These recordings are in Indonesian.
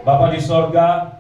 Bapa di sorga,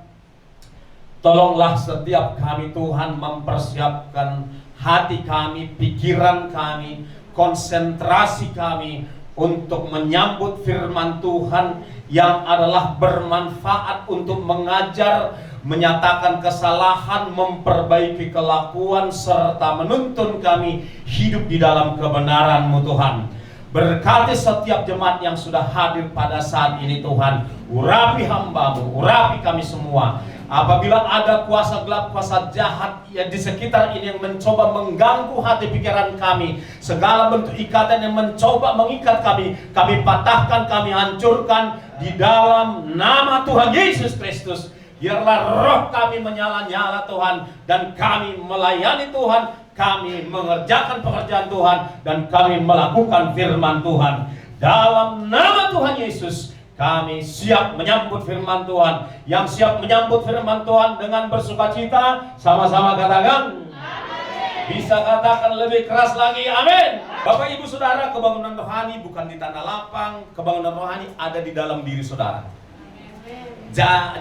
tolonglah setiap kami Tuhan mempersiapkan hati kami, pikiran kami, konsentrasi kami untuk menyambut firman Tuhan yang adalah bermanfaat untuk mengajar, menyatakan kesalahan, memperbaiki kelakuan, serta menuntun kami hidup di dalam kebenaran-Mu Tuhan. Berkati setiap jemaat yang sudah hadir pada saat ini Tuhan. Urapi hamba-Mu, urapi kami semua. Apabila ada kuasa gelap, kuasa jahat yang di sekitar ini yang mencoba mengganggu hati pikiran kami, segala bentuk ikatan yang mencoba mengikat kami patahkan, kami hancurkan di dalam nama Tuhan Yesus Kristus. Biarlah roh kami menyala-nyala Tuhan, dan kami melayani Tuhan, kami mengerjakan pekerjaan Tuhan, dan kami melakukan firman Tuhan. Dalam nama Tuhan Yesus, kami siap menyambut firman Tuhan. Yang siap menyambut firman Tuhan dengan bersukacita, sama-sama katakan amin. Bisa katakan lebih keras lagi, amin. Bapak ibu saudara, kebangunan rohani bukan di tanah lapang. Kebangunan rohani ada di dalam diri saudara.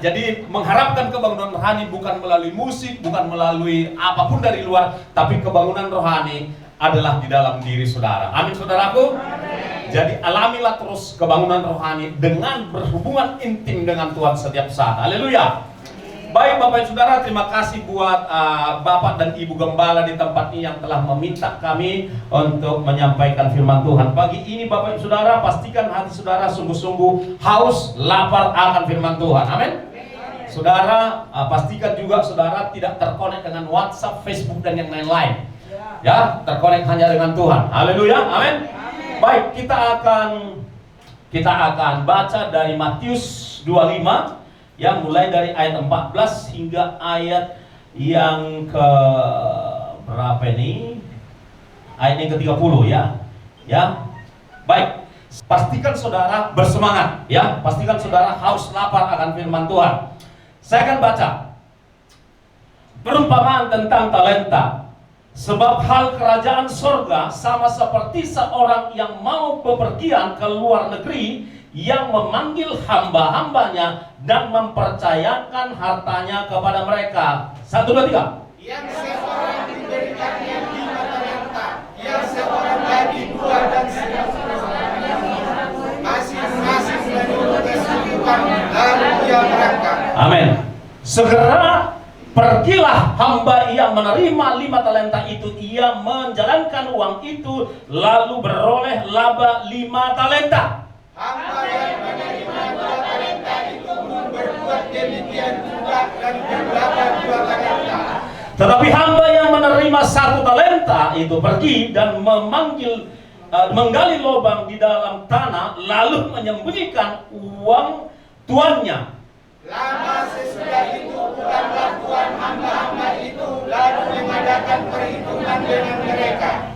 Jadi mengharapkan kebangunan rohani bukan melalui musik, bukan melalui apapun dari luar, tapi kebangunan rohani adalah di dalam diri saudara. Amin saudaraku. Amin. Jadi alamilah terus kebangunan rohani dengan berhubungan intim dengan Tuhan setiap saat. Haleluya. Baik Bapak Ibu Saudara, terima kasih buat Bapak dan Ibu Gembala di tempat ini yang telah meminta kami untuk menyampaikan firman Tuhan. Pagi ini Bapak Ibu Saudara, pastikan hati saudara sungguh-sungguh haus, lapar akan firman Tuhan. Amin. Saudara, pastikan juga saudara tidak terkonek dengan WhatsApp, Facebook dan yang lain-lain. Ya, terkonek hanya dengan Tuhan. Haleluya. Amin. Baik, kita akan baca dari Matius 25 yang mulai dari ayat 14 hingga ayat yang ke berapa ini? Ayat yang ke-30 ya. Ya. Baik. Pastikan saudara bersemangat ya. Pastikan saudara haus lapar akan firman Tuhan. Saya akan baca perumpamaan tentang talenta. Sebab hal kerajaan sorga sama seperti seorang yang mau bepergian ke luar negeri, yang memanggil hamba-hambanya dan mempercayakan hartanya kepada mereka. 1, 2, 3. Yang seorang diberikannya 5 talenta, yang seorang lagi 2, dan seorang masing-masing menurut kesibukan, lalu ia berangkat. Amin. Segera pergilah hamba yang menerima 5 talenta itu. Ia menjalankan uang itu, lalu beroleh laba 5 talenta. Hamba yang menerima 2 talenta itu pun berbuat demikian juga, dan berlaba 2 talenta. Tetapi hamba yang menerima 1 talenta itu pergi dan menggali lubang di dalam tanah, lalu menyembunyikan uang tuannya. Lama sesudah itu pulanglah tuan hamba-hamba itu, lalu mengadakan perhitungan dengan mereka.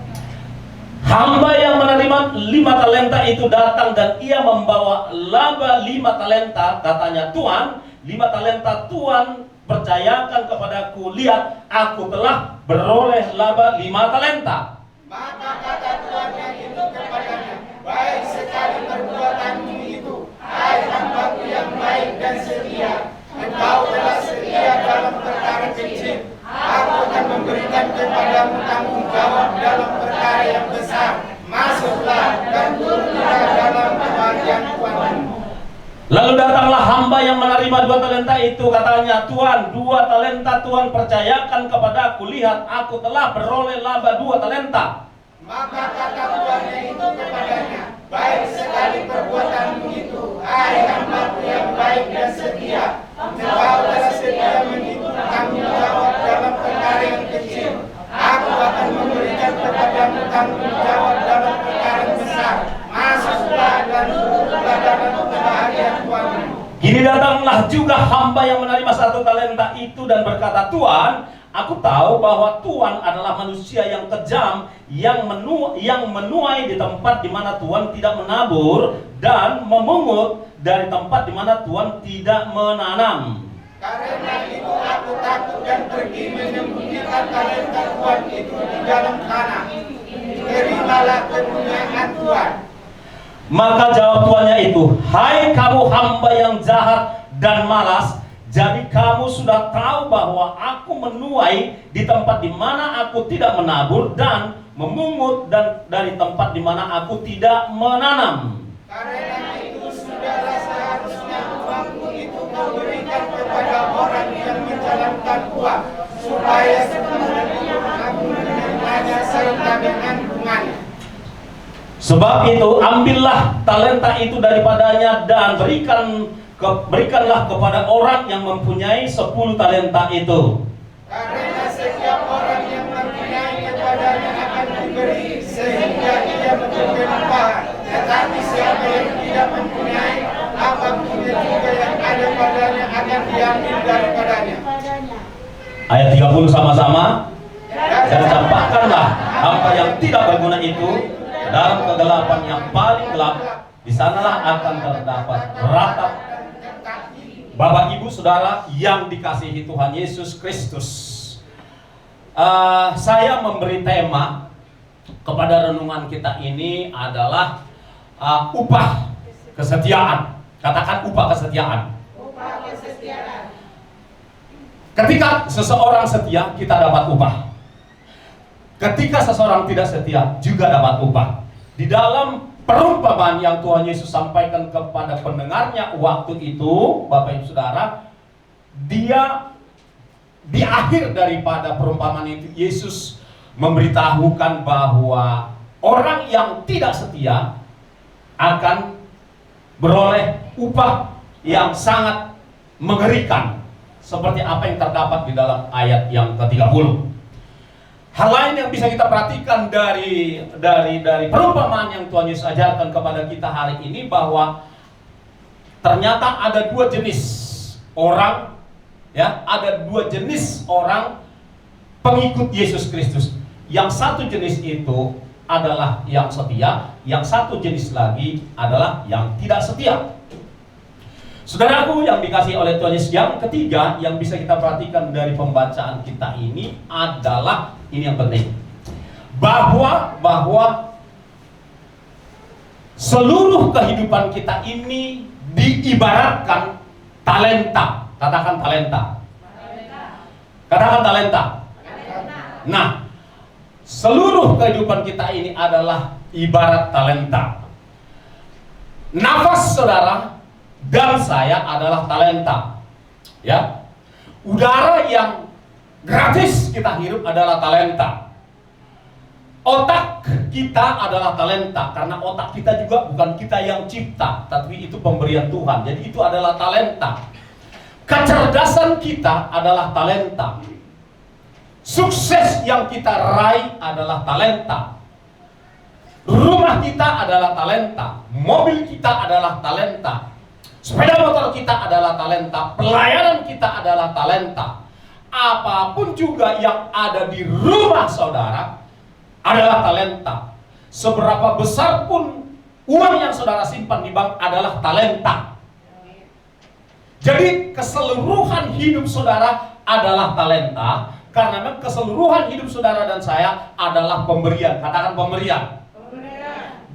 Hamba yang menerima 5 talenta itu datang dan ia membawa laba 5 talenta. Katanya, Tuan, 5 talenta Tuan percayakan kepadaku. Lihat, aku telah beroleh laba 5 talenta. Maka kata tuannya itu kepadanya, baik sekali perbuatanmu itu, hai hambaku yang baik dan setia. Engkau telah setia dalam perkara kecil, aku akan memberikan kepadamu tanggung jawab dalam perkara yang besar. Masuklah dan turunlah dalam kebahagiaan Tuanmu. Lalu datanglah hamba yang menerima 2 talenta itu. Katanya, Tuan, 2 talenta Tuan percayakan kepadaku. Lihat, aku telah beroleh laba 2 talenta. Maka kata tuannya itu kepadanya, baik sekali perbuatanmu itu, hai hambaku yang baik dan setia. Engkau telah setia menghitung tanggung jawab dalam perkara yang kecil, aku akan memberikan kepadamu tanggung jawab dalam perkara yang besar. Masuklah dan turunlah dalam kebahagiaan Tuanmu. Kini datanglah juga hamba yang menerima 1 talenta itu dan berkata, Tuan, aku tahu bahwa Tuan adalah manusia yang kejam, yang menuai di tempat di mana Tuan tidak menabur, dan memungut dari tempat di mana Tuan tidak menanam. Karena itu aku takut dan pergi menyembunyikan talenta Tuan itu di dalam tanah. Terimalah kepunyaan Tuan. Maka jawab tuannya itu, hai kamu hamba yang jahat dan malas. Jadi kamu sudah tahu bahwa aku menuai di tempat di mana aku tidak menabur dan memungut dan dari tempat di mana aku tidak menanam. Karena itu sudahlah seharusnya uangmu itu kau berikan kepada orang yang menjalankan uang, supaya sebenarnya aku menerimanya serta dengan bunganya. Sebab itu ambillah talenta itu daripadanya dan berikanlah kepada orang yang mempunyai 10 talenta itu. Karena setiap orang yang mempunyai kepadanya akan diberi, sehingga ia berkelimpahan. Tetapi siapa yang tidak mempunyai, apapun juga yang ada padanya akan diambil daripadanya. Ayat 30 sama-sama. Dan campakkanlah apa yang tidak berguna itu dalam kegelapan yang paling gelap. Di sanalah akan terdapat ratap. Bapak, Ibu, Saudara yang dikasihi Tuhan Yesus Kristus, saya memberi tema kepada renungan kita ini adalah upah kesetiaan. Katakan upah kesetiaan. Upah kesetiaan. Ketika seseorang setia, kita dapat upah. Ketika seseorang tidak setia, juga dapat upah. Di dalam perumpamaan yang Tuhan Yesus sampaikan kepada pendengarnya waktu itu, Bapak Ibu Saudara, dia di akhir daripada perumpamaan itu, Yesus memberitahukan bahwa orang yang tidak setia akan beroleh upah yang sangat mengerikan, seperti apa yang terdapat di dalam ayat yang ke-30. Hal lain yang bisa kita perhatikan dari perumpamaan yang Tuhan Yesus ajarkan kepada kita hari ini, bahwa ternyata ada 2 jenis orang, ya, ada 2 jenis orang pengikut Yesus Kristus. Yang satu jenis itu adalah yang setia, yang satu jenis lagi adalah yang tidak setia. Saudaraku yang dikasihi oleh Tuhan Yesus, yang ketiga yang bisa kita perhatikan dari pembacaan kita ini adalah, ini yang penting, bahwa seluruh kehidupan kita ini diibaratkan talenta. Katakan talenta. Katakan talenta. Nah, seluruh kehidupan kita ini adalah ibarat talenta. Nafas saudara dan saya adalah talenta. Ya. Udara yang gratis kita hirup adalah talenta. Otak kita adalah talenta, karena otak kita juga bukan kita yang cipta, tapi itu pemberian Tuhan. Jadi itu adalah talenta. Kecerdasan kita adalah talenta. Sukses yang kita raih adalah talenta. Rumah kita adalah talenta. Mobil kita adalah talenta. Sepeda motor kita adalah talenta. Pelayanan kita adalah talenta. Apapun juga yang ada di rumah saudara adalah talenta. Seberapa besar pun uang yang saudara simpan di bank adalah talenta. Jadi keseluruhan hidup saudara adalah talenta, karena memang keseluruhan hidup saudara dan saya adalah pemberian. Katakan pemberian.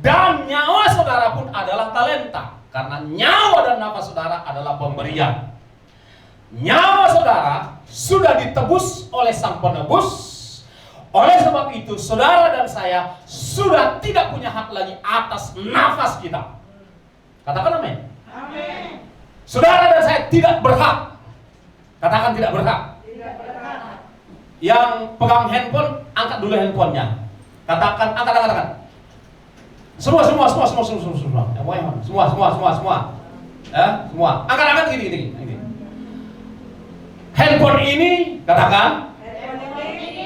Dan nyawa saudara pun adalah talenta, karena nyawa dan nafas saudara adalah pemberian. Nyawa saudara sudah ditebus oleh Sang Penebus. Oleh sebab itu, saudara dan saya sudah tidak punya hak lagi atas nafas kita. Katakan amin. Amin. Saudara dan saya tidak berhak. Katakan tidak berhak. Tidak berhak. Yang pegang handphone, angkat dulu handphonenya. Katakan, angkat. Semua. Ya, semua. Angkat gini. Handphone ini, katakan,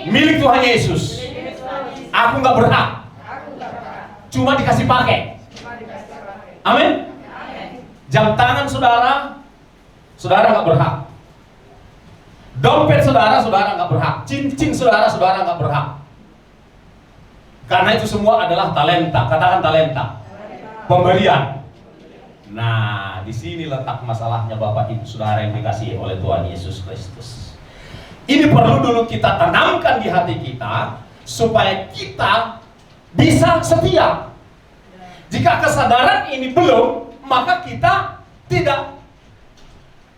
milik Tuhan Yesus. Aku nggak berhak. Cuma dikasih pakai. Amin. Jam tangan saudara nggak berhak. Dompet saudara nggak berhak. Cincin saudara nggak berhak. Karena itu semua adalah talenta. Katakan talenta. Pemberian. Nah, di sini letak masalahnya Bapak Ibu Saudara yang dikasihi oleh Tuhan Yesus Kristus. Ini perlu dulu kita tanamkan di hati kita supaya kita bisa setia. Jika kesadaran ini belum, maka kita tidak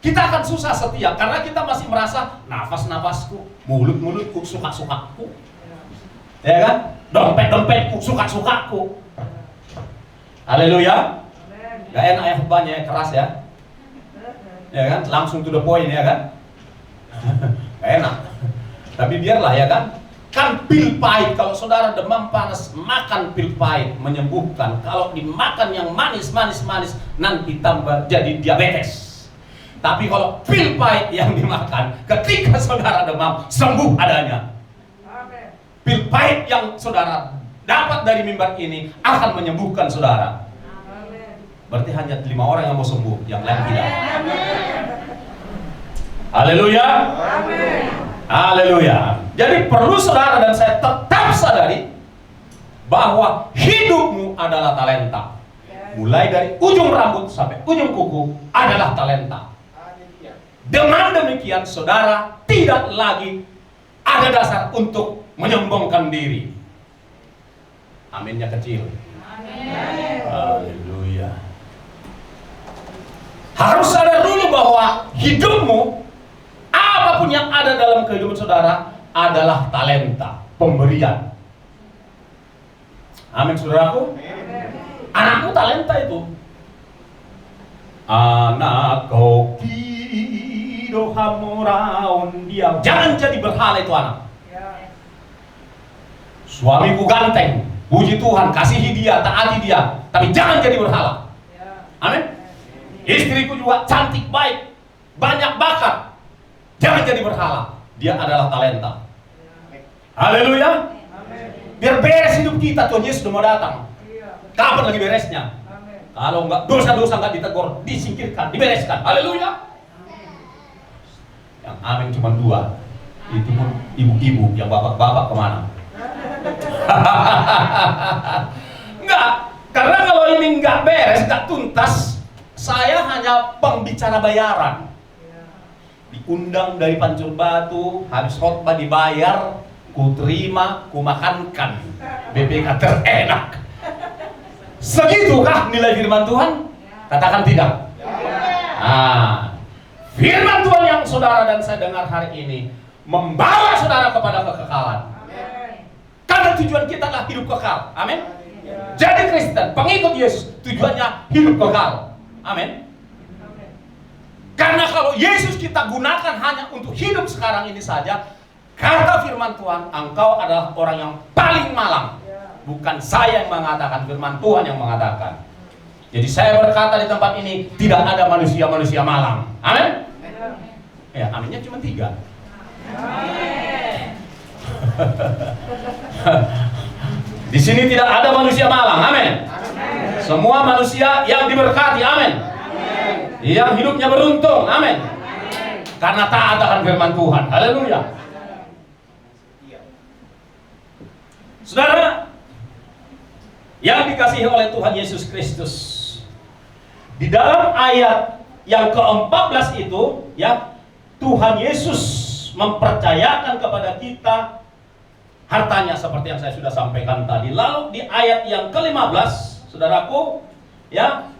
Kita akan susah setia karena kita masih merasa nafas-nafasku, mulut-mulutku, suka-sukaku. Ya kan? Dompet-dompetku, suka-sukaku. Haleluya. Gak enak ya khotbahnya, keras ya. Ya kan? Langsung to the point ya kan? Gak enak. Tapi biarlah ya kan? Kan pil pahit, kalau saudara demam panas, makan pil pahit menyembuhkan. Kalau dimakan yang manis nanti tambah jadi diabetes. Tapi kalau pil pahit yang dimakan ketika saudara demam, sembuh adanya. Pil pahit yang saudara dapat dari mimbar ini akan menyembuhkan saudara. Berarti hanya 5 orang yang mau sembuh, yang lain tidak. Haleluya. Haleluya. Jadi perlu saudara dan saya tetap sadari bahwa hidupmu adalah talenta. Mulai dari ujung rambut sampai ujung kuku adalah talenta. Dengan demikian saudara tidak lagi ada dasar untuk menyombongkan diri. Aminnya kecil. Haleluya. Harus sadar dulu bahwa hidupmu, apapun yang ada dalam kehidupan saudara adalah talenta, pemberian. Amin saudaraku. Anakmu talenta itu. Anak kokido hamoraun dia. Jangan jadi berhala itu anak. Suamiku ganteng, puji Tuhan, kasihi dia, taati dia, tapi jangan jadi berhala. Amin. Istriku juga cantik, baik, banyak bakat. Jangan jadi berhala. Dia adalah talenta. Haleluya. Biar beres hidup kita, Tuhan Yesus sudah mau datang. Kapan lagi beresnya? Kalau enggak, dosa-dosa enggak ditegur, disingkirkan, dibereskan. Haleluya. Yang amin cuma 2. Itu pun ibu-ibu, yang bapak-bapak kemana? Enggak, karena kalau ini enggak beres, enggak tuntas, saya hanya pembicara bayaran. Diundang dari Pancur Batu, habis khotbah dibayar, ku terima, ku makankan. BPK terenak. Segitukah nilai firman Tuhan? Katakan tidak. Nah, firman Tuhan yang saudara dan saya dengar hari ini membawa saudara kepada kekekalan. Karena tujuan kita adalah hidup kekal. Amin. Jadi Kristen, pengikut Yesus, tujuannya hidup kekal. Amin. Karena kalau Yesus kita gunakan hanya untuk hidup sekarang ini saja, kata firman Tuhan, engkau adalah orang yang paling malang. Bukan saya yang mengatakan, firman Tuhan yang mengatakan. Jadi saya berkata di tempat ini, tidak ada manusia-manusia malang. Amin. Ya, aminnya cuma 3. Di sini tidak ada manusia malang. Amin. Semua manusia yang diberkati. Amin. Yang hidupnya beruntung. Amin. Karena taat akan firman Tuhan. Haleluya. Saudara yang dikasihi oleh Tuhan Yesus Kristus, di dalam ayat yang ke-14 itu, ya, Tuhan Yesus mempercayakan kepada kita hartanya seperti yang saya sudah sampaikan tadi. Lalu di ayat yang ke-15, saudaraku, ya,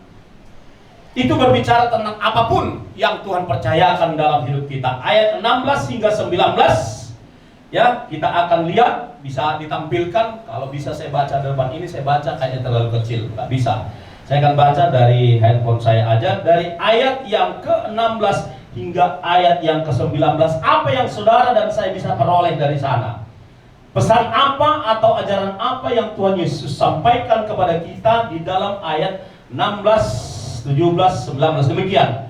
itu berbicara tentang apapun yang Tuhan percayakan dalam hidup kita. Ayat 16 hingga 19, ya, kita akan lihat, bisa ditampilkan. Kalau bisa saya baca depan ini, saya baca kayaknya terlalu kecil, nggak bisa. Saya akan baca dari handphone saya aja, dari ayat yang ke-16 hingga ayat yang ke-19. Apa yang saudara dan saya bisa peroleh dari sana? Pesan apa atau ajaran apa yang Tuhan Yesus sampaikan kepada kita di dalam ayat 16, 17, 19. Demikian.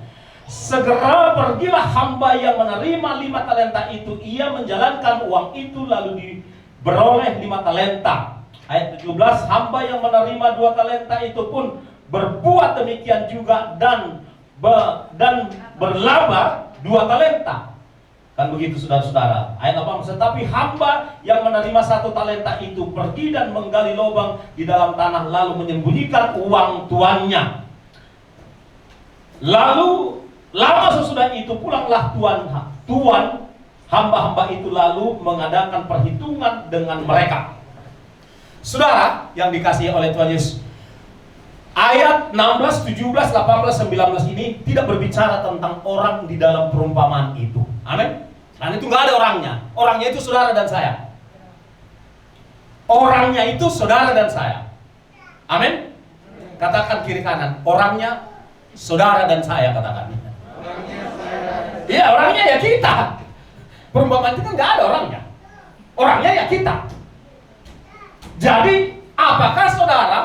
Segera pergilah hamba yang menerima 5 talenta itu. Ia menjalankan uang itu lalu beroleh 5 talenta. Ayat 17, hamba yang menerima 2 talenta itu pun berbuat demikian juga dan berlaba 2 talenta. Kan begitu saudara-saudara. Ayat 18, tetapi hamba yang menerima 1 talenta itu pergi dan menggali lubang di dalam tanah lalu menyembunyikan uang tuannya. Lalu lama sesudah itu pulanglah tuan hamba-hamba itu lalu mengadakan perhitungan dengan mereka. Saudara yang dikasihi oleh Tuhan Yesus, Ayat 16, 17, 18, 19 ini tidak berbicara tentang orang di dalam perumpamaan itu. Amin. Dan itu nggak ada orangnya. Orangnya itu saudara dan saya. Orangnya itu saudara dan saya. Amin. Katakan kiri kanan. Orangnya saudara dan saya, katakan. Iya, orangnya ya kita. Perumpamaan itu kan nggak ada orangnya. Orangnya ya kita. Jadi, apakah saudara,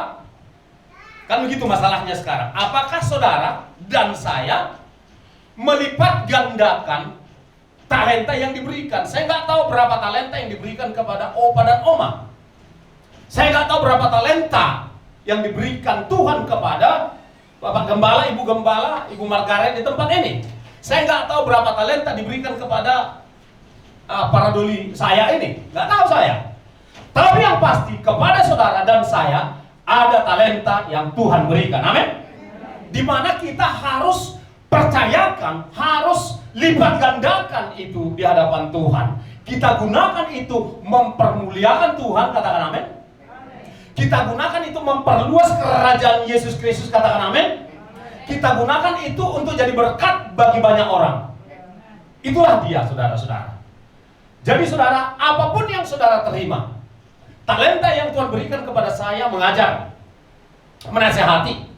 kan begitu masalahnya sekarang, apakah saudara dan saya melipat gandakan talenta yang diberikan? Saya nggak tahu berapa talenta yang diberikan kepada Opa dan Oma. Saya nggak tahu berapa talenta yang diberikan Tuhan kepada Bapak Gembala, Ibu Gembala, Ibu Margaret di tempat ini. Saya nggak tahu berapa talenta diberikan kepada para duli saya ini. Nggak tahu saya. Tapi yang pasti kepada saudara dan saya ada talenta yang Tuhan berikan. Amin. Dimana kita harus percayakan, harus lipat gandakan itu di hadapan Tuhan. Kita gunakan itu mempermuliakan Tuhan, katakan amin. Kita gunakan itu memperluas kerajaan Yesus Kristus, katakan amin. Kita gunakan itu untuk jadi berkat bagi banyak orang. Itulah dia, saudara-saudara. Jadi saudara, apapun yang saudara terima, talenta yang Tuhan berikan kepada saya mengajar, menasehati,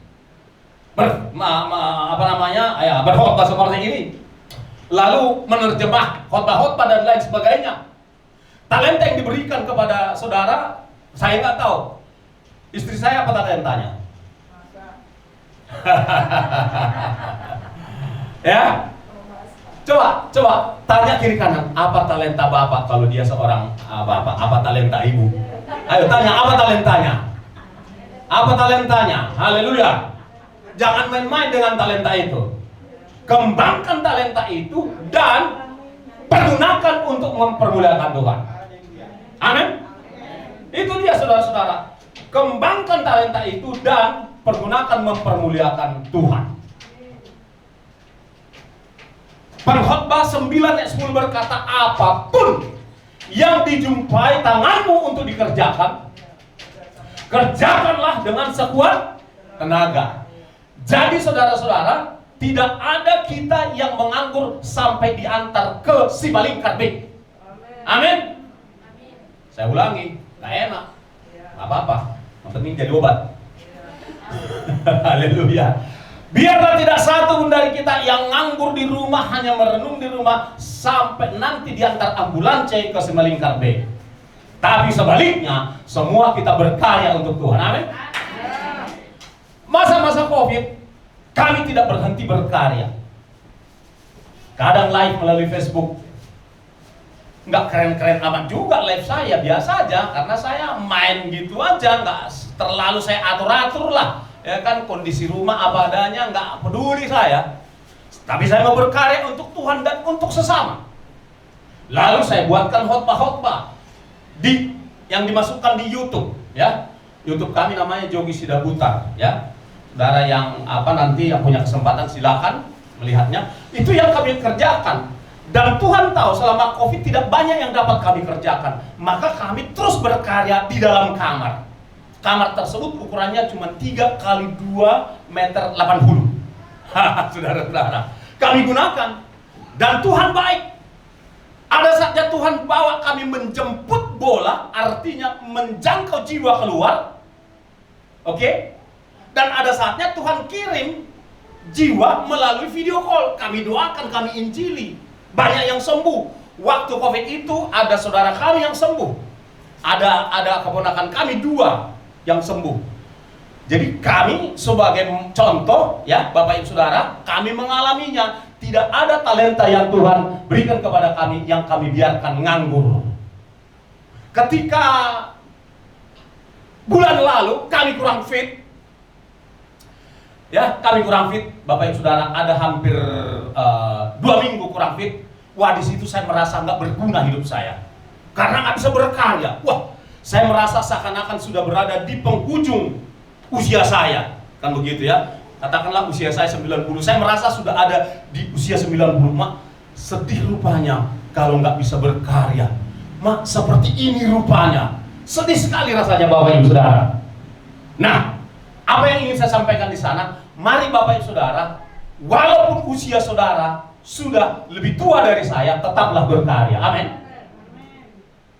berkhotbah seperti ini, lalu menerjemah khotbah-khotbah dan lain sebagainya. Talenta yang diberikan kepada saudara, saya nggak tahu. Istri saya apa talentanya? Ya, coba tanya kiri kanan, apa talenta bapak kalau dia seorang bapak? Apa talenta ibu? Ayo tanya, apa talentanya? Apa talentanya? Haleluya. Jangan main-main dengan talenta itu. Kembangkan talenta itu dan pergunakan untuk mempermuliakan Tuhan. Amin. Itu dia saudara-saudara. Kembangkan talenta itu dan pergunakan mempermuliakan Tuhan. Pengkhotbah 9 ayat 10 berkata, apapun yang dijumpai tanganmu untuk dikerjakan, kerjakanlah dengan sekuat tenaga. Jadi saudara-saudara, tidak ada kita yang menganggur sampai diantar ke Simalingkar B. Amin. Saya ulangi, gak enak, gak apa-apa, yang penting jadi obat. Haleluya. Biarlah tidak satu pun dari kita yang nganggur di rumah, hanya merenung di rumah sampai nanti diantar ambulans ke Simalingkar B. Tapi sebaliknya, semua kita berkarya untuk Tuhan. Amin. Masa-masa COVID, kami tidak berhenti berkarya. Kadang live melalui Facebook. Nggak keren-keren amat juga live saya, biasa aja. Karena saya main gitu aja, nggak terlalu saya atur-atur lah. Ya kan, kondisi rumah apa adanya, nggak peduli saya. Tapi saya mau berkarya untuk Tuhan dan untuk sesama. Lalu saya buatkan khotbah-khotbah yang dimasukkan di YouTube, ya. YouTube kami namanya Jogi Sidabutar, ya. Saudara yang nanti yang punya kesempatan silakan melihatnya. Itu yang kami kerjakan. Dan Tuhan tahu selama COVID tidak banyak yang dapat kami kerjakan. Maka kami terus berkarya di dalam kamar. Kamar tersebut ukurannya cuma 3 kali 2 meter 80. Saudara-saudara, kami gunakan. Dan Tuhan baik. Ada saatnya Tuhan bawa kami menjemput bola, artinya menjangkau jiwa keluar. Oke? Dan ada saatnya Tuhan kirim jiwa melalui video call. Kami doakan, kami injili. Banyak yang sembuh. Waktu COVID itu ada saudara kami yang sembuh. Ada keponakan kami 2 yang sembuh. Jadi kami sebagai contoh, ya Bapak Ibu Saudara, kami mengalaminya. Tidak ada talenta yang Tuhan berikan kepada kami yang kami biarkan nganggur. Ketika bulan lalu kami kurang fit, ya kami kurang fit, Bapak Ibu Saudara, ada hampir 2 minggu kurang fit. Wah, di situ saya merasa nggak berguna hidup saya karena nggak bisa berkarya. Wah, saya merasa seakan-akan sudah berada di penghujung usia saya, kan begitu ya. Katakanlah usia saya 90, saya merasa sudah ada di usia 90. Mak, sedih rupanya kalau nggak bisa berkarya. Mak, seperti ini rupanya. Sedih sekali rasanya Bapak Ibu Saudara. Nah, Apa yang ingin saya sampaikan di sana? Mari Bapak Ibu Saudara, walaupun usia saudara sudah lebih tua dari saya, tetaplah berkarya. Amin.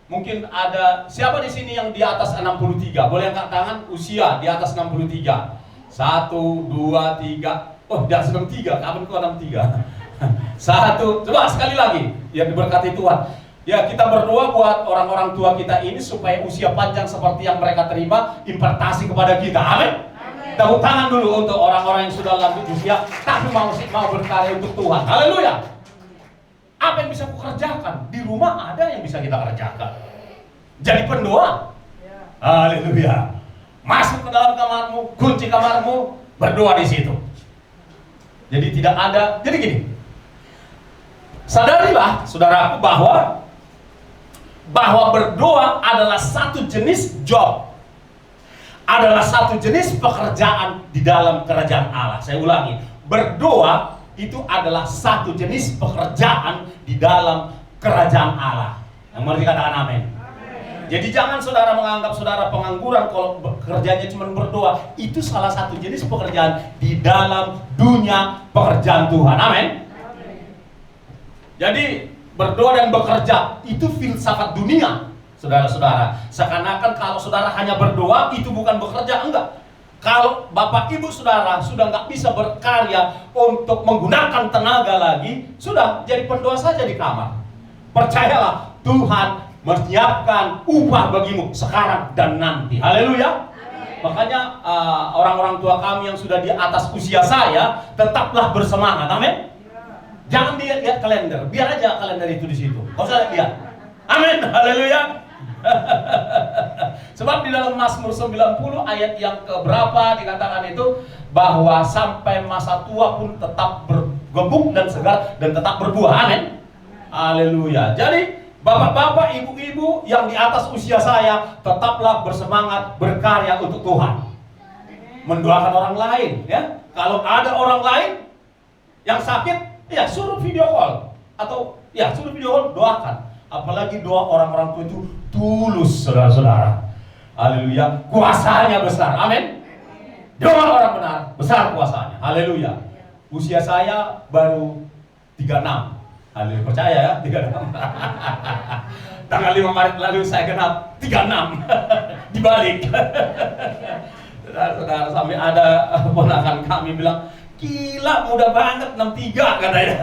Mungkin ada siapa di sini yang di atas 63? Boleh angkat tangan usia di atas 63. 1, 2, 3. Oh, di atas 63. Kapan kau 63? 1. Coba sekali lagi. Yang diberkati Tuhan. Ya, kita berdoa buat orang-orang tua kita ini supaya usia panjang seperti yang mereka terima impartasi kepada kita. Amin. Tepuk tangan dulu untuk orang-orang yang sudah lanjut usia tapi mau berkarya untuk Tuhan. Haleluya. Apa yang bisa aku kerjakan? Di rumah ada yang bisa kita kerjakan. Jadi pendoa. Haleluya. Masuk ke dalam kamarmu, kunci kamarmu, berdoa di situ. Jadi tidak ada. Jadi gini. Sadarilah, saudaraku, bahwa berdoa adalah satu jenis job. Adalah satu jenis pekerjaan di dalam kerajaan Allah. Saya ulangi. Berdoa itu adalah satu jenis pekerjaan di dalam kerajaan Allah. Yang mengerti katakan amin. Jadi jangan saudara menganggap saudara pengangguran kalau kerjanya cuma berdoa. Itu salah satu jenis pekerjaan di dalam dunia pekerjaan Tuhan. Amin. Jadi berdoa dan bekerja itu filsafat dunia, saudara-saudara. Seakan-akan kalau saudara hanya berdoa itu bukan bekerja, enggak. Kalau Bapak Ibu Saudara sudah nggak bisa berkarya untuk menggunakan tenaga lagi, sudah jadi pendoa saja di kamar. Percayalah, Tuhan menyiapkan upah bagimu sekarang dan nanti. Haleluya. Makanya orang-orang tua kami yang sudah di atas usia saya tetaplah bersemangat. Amin. Jangan lihat kalender, biar aja kalender itu di situ. Kau usah lihat. Amin. Haleluya. Sebab di dalam Mazmur 90 ayat yang keberapa dikatakan itu bahwa sampai masa tua pun tetap bergemuk dan segar dan tetap berbuah. Amin. Haleluya. Jadi bapak-bapak, ibu-ibu yang di atas usia saya tetaplah bersemangat berkarya untuk Tuhan. Mendoakan orang lain, ya. Kalau ada orang lain yang sakit, ya suruh video call atau ya suruh video call, doakan. Apalagi doa orang-orang tua itu tulus, saudara-saudara. Haleluya. Kuasanya besar. Amin. Doa orang benar besar kuasanya. Haleluya. Usia saya baru 36. Haleluya. Percaya ya, 36. Tanggal 5 Maret lalu saya genap 36. Dibalik. Saudara-saudara, sampai ada ponakan kami bilang, gila muda banget 63 katanya.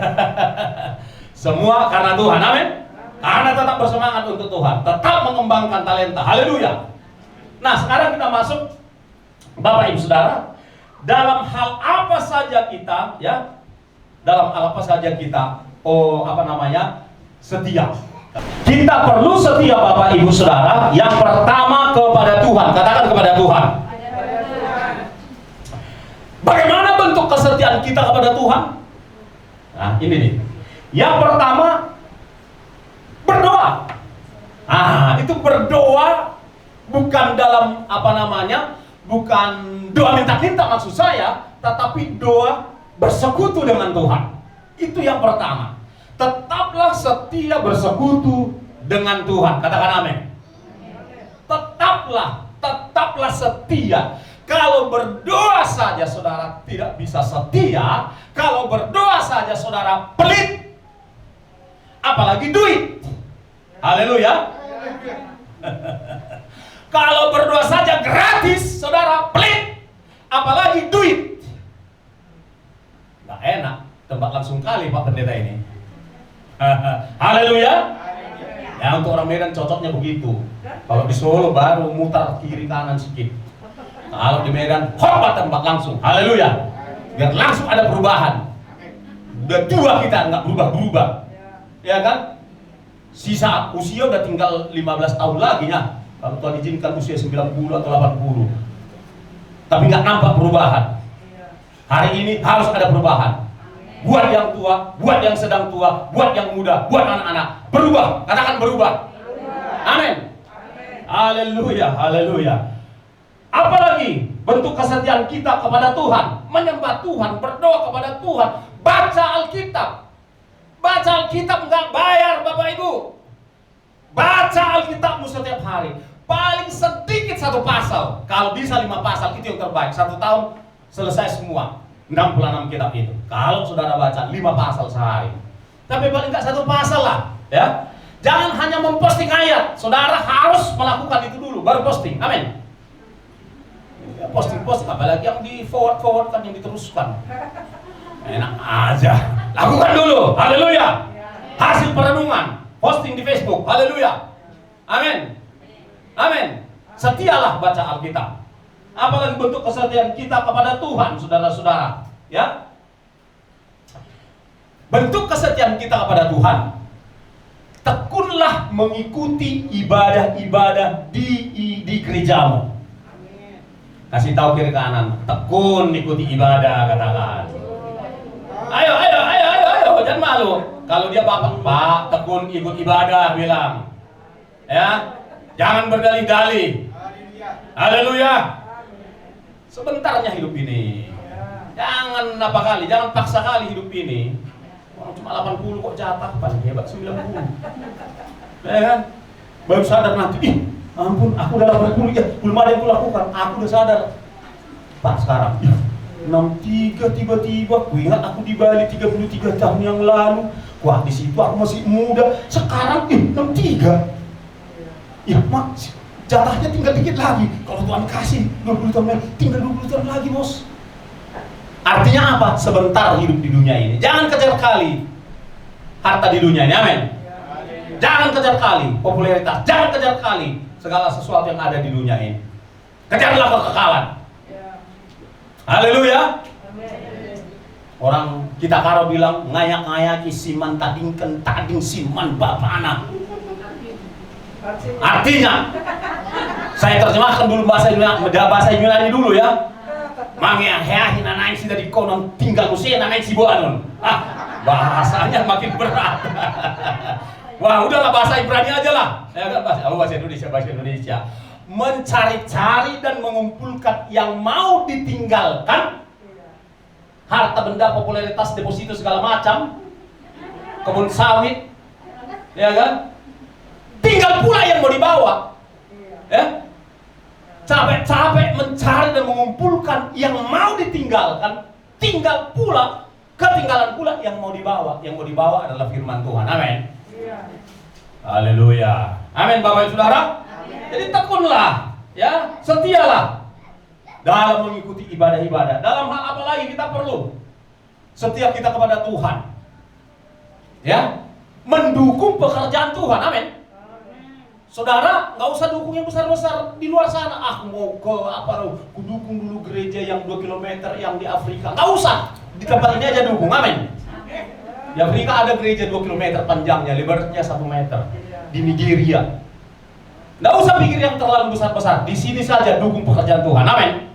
Semua karena Tuhan. Amin. Karena tetap bersemangat untuk Tuhan, tetap mengembangkan talenta. Haleluya. Nah, sekarang kita masuk, Bapak Ibu Saudara, dalam hal apa saja kita, ya, dalam hal apa saja kita, setia. Kita perlu setia, Bapak Ibu Saudara. Yang pertama kepada Tuhan. Katakan kepada Tuhan. Bagaimana bentuk kesetiaan kita kepada Tuhan? Nah, ini nih. Yang pertama, berdoa. Itu berdoa bukan dalam bukan doa minta-minta maksud saya, tetapi doa bersekutu dengan Tuhan. Itu yang pertama. Tetaplah setia bersekutu dengan Tuhan. Katakan amin. Tetaplah setia. Kalau berdoa saja saudara tidak bisa setia, kalau berdoa saja saudara pelit, apalagi duit. Haleluya. Kalau berdoa saja gratis, saudara pelit, apalagi duit. Nggak enak, tembak langsung kali Pak Pendeta ini. Haleluya. Ya, untuk orang Medan cocoknya begitu. Kalau di Solo baru mutar kiri kanan sedikit. Kalau di Medan, khotbah tembak langsung. Haleluya. Biar langsung ada perubahan. Udah tua kita nggak berubah-berubah. Ya kan? Sisa usia udah tinggal 15 tahun lagi ya. Kalau Tuhan izinkan usia 90 atau 80. Tapi nggak nampak perubahan. Hari ini harus ada perubahan. Buat yang tua, buat yang sedang tua, buat yang muda, buat anak-anak. Berubah, katakan berubah. Amin. Haleluya, haleluya. Apalagi bentuk kesetiaan kita kepada Tuhan, menyembah Tuhan, berdoa kepada Tuhan, baca Alkitab. Baca Alkitab nggak bayar Bapak Ibu. Baca Alkitabmu setiap hari. paling sedikit 1 pasal. Kalau bisa 5 pasal itu yang terbaik. 1 tahun selesai semua 66 kitab itu. Kalau saudara baca 5 pasal sehari. Tapi paling nggak 1 pasal lah, ya. Jangan hanya memposting ayat. Saudara harus melakukan itu dulu baru posting. Amin. Ya, posting apalagi yang di forward kan, yang diteruskan. Enak aja. Lakukan dulu. Haleluya. Hasil perenungan, posting di Facebook. Haleluya. Amin. Amin. Setialah baca Alkitab. Apalagi bentuk kesetiaan kita kepada Tuhan, saudara-saudara. Ya. Bentuk kesetiaan kita kepada Tuhan, tekunlah mengikuti ibadah-ibadah di gerejamu. Kasih tahu kiri kanan, tekun ikuti ibadah, katakan. Ayo, jangan malu. Kalau dia Pak, tekun ikut ibadah, bilang. Ya, jangan berdalih-dalih. Haleluya. Sebentarnya hidup ini. Jangan jangan paksa kali hidup ini. Orang cuma 80 kok jatah, paling hebat 90. Ya kan? Baru sadar nanti, ampun, aku udah 80 ya, belum ada yang kulakukan. Aku udah sadar. Pak sekarang, 63 tiba-tiba, ku ingat aku di Bali 33 tahun yang lalu. Wah, di situ aku masih muda. Sekarang 63. Ya, mak, jatahnya tinggal dikit lagi. Kalau Tuhan kasih 20 tahun lagi, tinggal 20 tahun lagi, bos. Artinya apa? Sebentar hidup di dunia ini. Jangan kejar kali harta di dunia ini, amin. Jangan kejar kali popularitas. Jangan kejar kali segala sesuatu yang ada di dunia ini. Kejarlah kekekalan. Haleluya. Orang kita karo bilang ngayak-ngayaki siman tading siman bapana. Artinya, saya terjemahkan dulu bahasa Yunani dulu ya. Mangeaheahin anain sida di konon tinggal usia anain si boanon. Bahasanya makin berat. Wah, udahlah bahasa Ibrani aja lah. Bahasa Indonesia. Mencari-cari dan mengumpulkan yang mau ditinggalkan. Harta benda, popularitas, deposito segala macam. Kebun sawit. Ya kan? Tinggal pula yang mau dibawa. Ya. Capek-capek mencari dan mengumpulkan yang mau ditinggalkan, tinggal pula, ketinggalan pula yang mau dibawa. Yang mau dibawa adalah firman Tuhan. Amin. Haleluya. Amin, Bapak Ibu Saudara. Amin. Jadi tekunlah, ya, setialah dalam mengikuti ibadah-ibadah. Dalam hal apa lagi kita perlu setia kita kepada Tuhan. Ya, mendukung pekerjaan Tuhan. Amin. Saudara, nggak usah dukung yang besar-besar di luar sana. Aku mau ke ku dukung dulu gereja yang 2 km yang di Afrika. Nggak usah, di tempat ini aja dukung, amin. Di Afrika ada gereja 2 km panjangnya, lebarnya 1 meter. Di Nigeria. Nggak usah pikir yang terlalu besar-besar. Di sini saja dukung pekerjaan Tuhan, amin.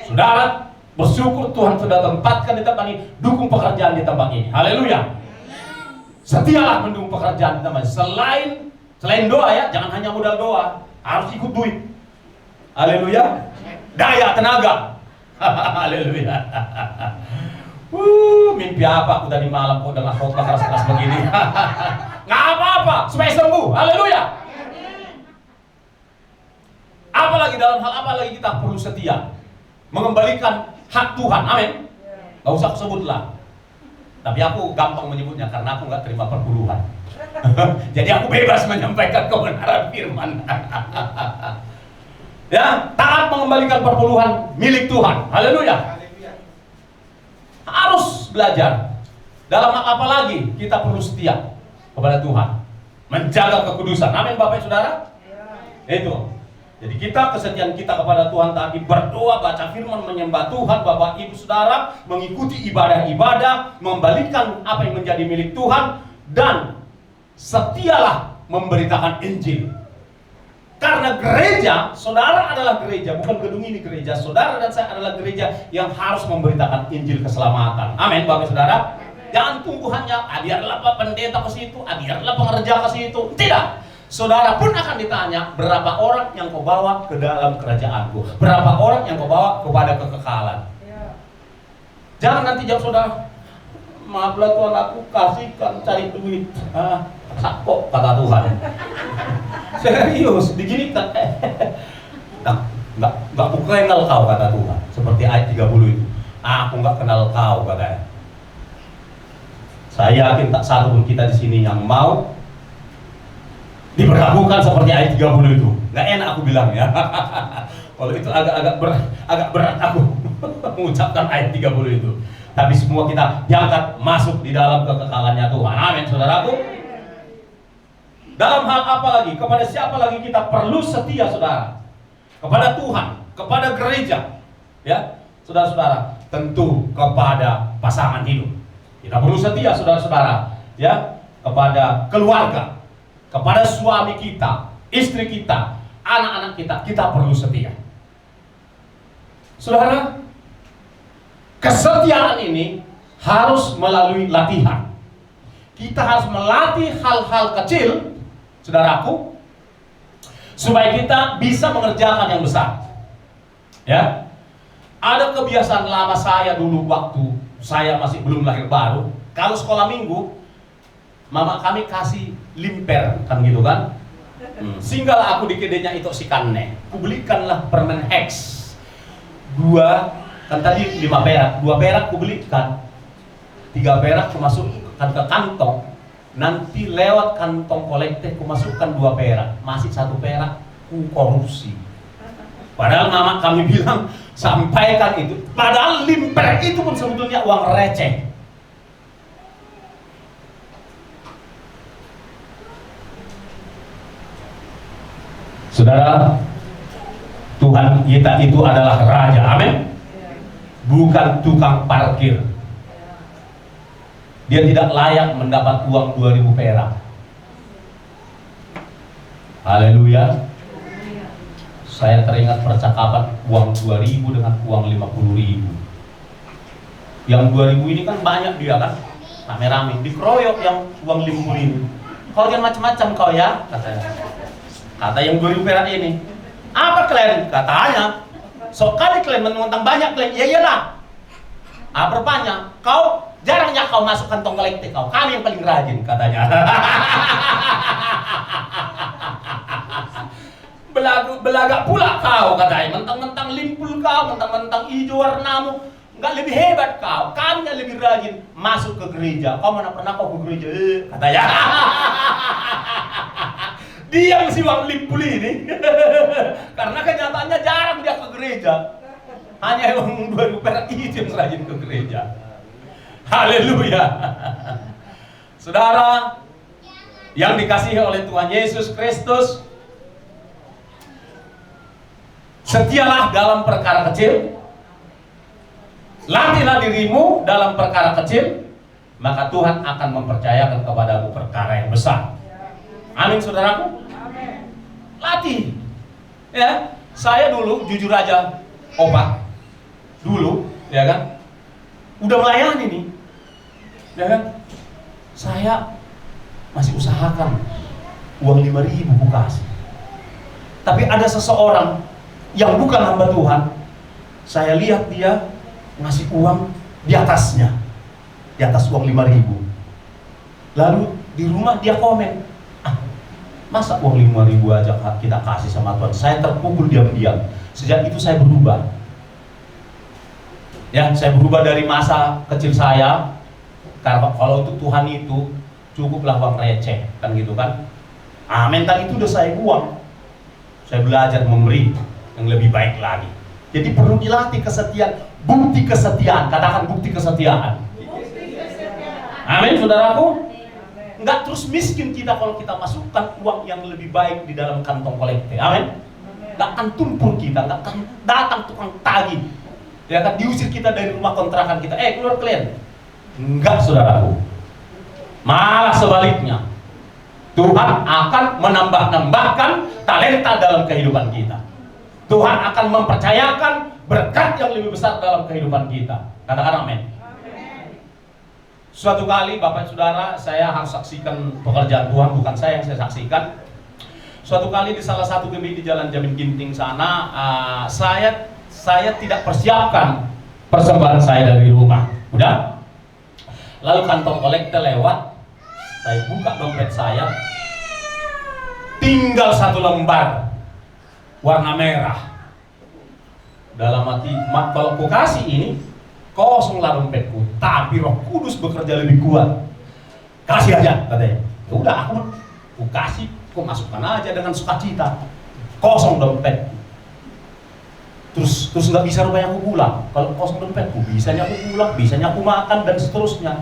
Saudara, bersyukur Tuhan sudah tempatkan di tempat ini, dukung pekerjaan di tempat ini. Haleluya. Setialah mendukung pekerjaan di tempat ini. Selain doa ya, jangan hanya modal doa, harus ikut duit. Haleluya. Daya, tenaga. Haleluya. Mimpi apa aku tadi malam kok dengan khotbah keras-keras begini. Nggak apa-apa, supaya sembuh. Haleluya. Apalagi dalam hal apa lagi kita perlu setia? Mengembalikan hak Tuhan. Amin. Nggak usah aku sebutlah. Tapi aku gampang menyebutnya karena aku nggak terima perpuluhan. Jadi aku bebas menyampaikan kebenaran firman. Ya, taat mengembalikan perpuluhan milik Tuhan. Haleluya. Harus belajar. Dalam apa lagi kita perlu setia kepada Tuhan, menjaga kekudusan. Amin, Bapak Saudara. Itu. Jadi kesetiaan kita kepada Tuhan tadi berdoa, baca firman, menyembah Tuhan, Bapak Ibu Saudara, mengikuti ibadah-ibadah, membalikan apa yang menjadi milik Tuhan, dan setialah memberitakan Injil. Karena gereja, saudara adalah gereja, bukan gedung ini gereja. Saudara dan saya adalah gereja yang harus memberitakan Injil keselamatan. Amin, Bapak Saudara. Jangan tunggu hanya biarlah pendeta ke situ, biarlah pengerja ke situ. Tidak. Saudara pun akan ditanya, berapa orang yang kau bawa ke dalam kerajaanku? Berapa orang yang kau bawa kepada kekekalan? Jangan nanti jawab saudara, maaflah Tuhan, aku kasihkan cari duit. Sakok kata Tuhan. Serius, diginikan. Nggak aku kenal kau, kata Tuhan. Seperti ayat 30 itu. Aku nggak kenal kau, katanya. Saya yakin tak satu pun kita di sini yang mau diperlakukan seperti ayat 30 itu. Nggak enak aku bilang ya. Kalau itu agak berat aku mengucapkan ayat 30 itu. Tapi semua kita diangkat masuk di dalam kekekalannya Tuhan. Amin, saudaraku. Dalam hal apa lagi? Kepada siapa lagi kita perlu setia, saudara? Kepada Tuhan, kepada gereja, ya, saudara-saudara. Tentu kepada pasangan hidup. Kita perlu setia, saudara-saudara, ya, kepada keluarga, kepada suami kita, istri kita, anak-anak kita perlu setia. Saudara, kesetiaan ini harus melalui latihan. Kita harus melatih hal-hal kecil, saudaraku, supaya kita bisa mengerjakan yang besar. Ya, ada kebiasaan lama saya dulu waktu saya masih belum lahir baru. Kalau sekolah minggu, mama kami kasih limper, kan gitu kan. Singgahlah aku di kedainya itu si kanne. Kubelikanlah permen Hex. 2, kan tadi 5 perak, 2 perak kubelikan. 3 perak kumasukkan ke kantong. Nanti lewat kantong kolektif kumasukkan 2 perak. Masih 1 perak ku korupsi. Padahal mama kami bilang sampaikan itu. Padahal limper itu pun sebetulnya uang receh. Saudara, Tuhan kita itu adalah raja, amin. Bukan tukang parkir. Dia tidak layak mendapat uang 2000 perak. Haleluya. Saya teringat percakapan uang 2000 dengan uang 50.000. Yang 2000 ini kan banyak dia kan, rame-rame dikeroyok yang uang 50.000. Kau jangan macam-macam kau ya, katanya. Kata yang 2000 perak ini, apa kalian? Katanya, sok kali kalian menentang banyak kalian, ya iyalah. Berbanyak, kau jarangnya kau masuk kantong kolektif kau, kami yang paling rajin, katanya. Belagak pula kau, katanya, mentang-mentang limpul kau, mentang-mentang hijau warnamu, nggak lebih hebat kau, kami yang lebih rajin masuk ke gereja. Kau mana pernah kau ke gereja? Katanya. Dia mesti uang limpul ini. Karena kenyataannya jarang dia ke gereja. Hanya yang 2000 perak itu yang rajin ke gereja. Haleluya. Saudara yang dikasihi oleh Tuhan Yesus Kristus, setialah dalam perkara kecil. Latihlah dirimu dalam perkara kecil, maka Tuhan akan mempercayakan kepadamu perkara yang besar. Amin, saudaraku. Amin. Latih. Ya, saya dulu jujur aja, opa. Dulu, ya kan? Udah melayani nih. Ya kan? Saya masih usahakan uang 5.000 ku kasih. Tapi ada seseorang yang bukan hamba Tuhan, saya lihat dia ngasih uang di atasnya. Di atas uang 5.000. Lalu di rumah dia komen, masa uang 5.000 aja kita kasih sama Tuhan? Saya terpukul diam-diam. Sejak itu saya berubah. Ya, saya berubah dari masa kecil saya. Karena kalau untuk Tuhan itu cukuplah uang receh, kan gitu kan? Mental itu udah saya buang. Saya belajar memberi yang lebih baik lagi. Jadi perlu dilatih kesetiaan, bukti kesetiaan. Katakan bukti kesetiaan. Amin, saudaraku. Enggak terus miskin kita kalau kita masukkan uang yang lebih baik di dalam kantong kolektif. Amin. Enggak akan tumpul kita, enggak akan datang tukang tagih. Dia akan diusir kita dari rumah kontrakan kita. Keluar kalian. Enggak, saudaraku. Malah sebaliknya. Tuhan akan menambah-nambahkan talenta dalam kehidupan kita. Tuhan akan mempercayakan berkat yang lebih besar dalam kehidupan kita. Katakan amin. Suatu kali Bapak Saudara, saya harus saksikan pekerjaan Tuhan, bukan saya yang saya saksikan. Suatu kali di salah satu gereja di Jalan Jamin Ginting sana, saya tidak persiapkan persembahan saya dari rumah. Udah? Lalu kantong kolektor lewat, saya buka dompet saya, tinggal satu lembar warna merah. Dalam hati, kalau ku kasih ini, kosonglah dompetku, tapi Roh Kudus bekerja lebih kuat. Kasih aja, katanya. Ya udah, aku kasih, kau masukkan aja dengan sukacita. Kosong dompet. Terus nggak bisa rupanya aku pulang. Kalau kosong dompetku, bisanya aku pulang, bisanya aku makan dan seterusnya.